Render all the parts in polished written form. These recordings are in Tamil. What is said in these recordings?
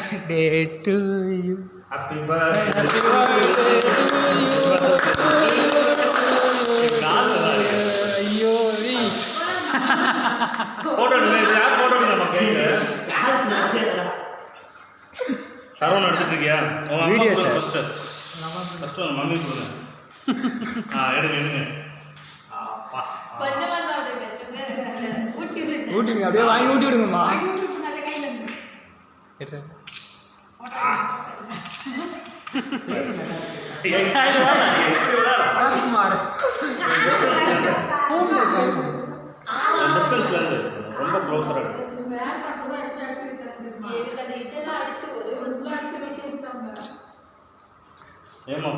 birthday to you. Happy birthday to you. ஐயோ போட்டோ யார் போட்டோ நம்ம கேட்க சரவணன் எடுத்துட்டு இருக்கியா வீடியோ சார் ஃபர்ஸ்ட் மம்மி கொடுங்க எடுங்க கொஞ்சமா சாப்பிடுங்க சுகர் ஊட்டி விடுங்க ஊட்டிங்க அப்படியே வாங்கி ஊட்டி விடுங்கம்மா வாங்கி ஊட்டி விடுங்க அந்த கையில இருந்து டிஸ்டன்ஸ்ல இருந்து ரொம்ப க்ளோஸரா இருக்கு மேல அப்பதான் எப்படி அடிச்சு வச்சாங்க எனக்கு அது இதெல்லாம் அடிச்சு ஒரு உள்ள அடிச்சு வச்சிருக்காங்க ஏமா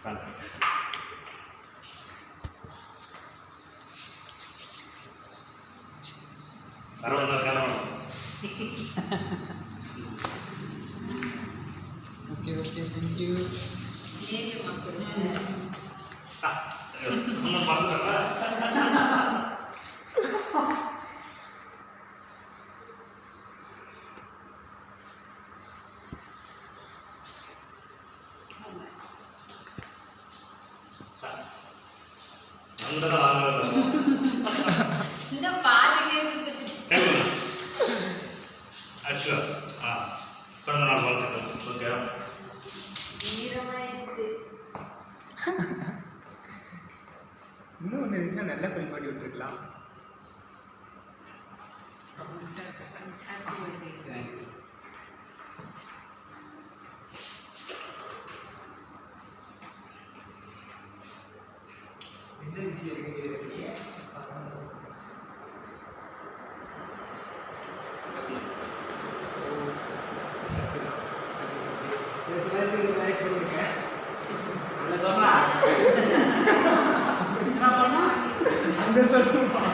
சார் சரவணன் காரணம் ஓகே ஓகே தேங்க் யூ ஏரியம்மா கொடுங்க நம்ம பார்த்துட்டா அங்கதான் வாங்குறது இந்த பாதி கேக்குது ஆக்சுவலா பிறந்த நாள் வாழ்த்துக்கள் ஓகே ஈரமாயிடுச்சு இன்னும் ஒன்று விஷயம் நல்லா கொஞ்சம் பண்ணி விட்டுருக்கலாம் அங்கே சொல்லுமா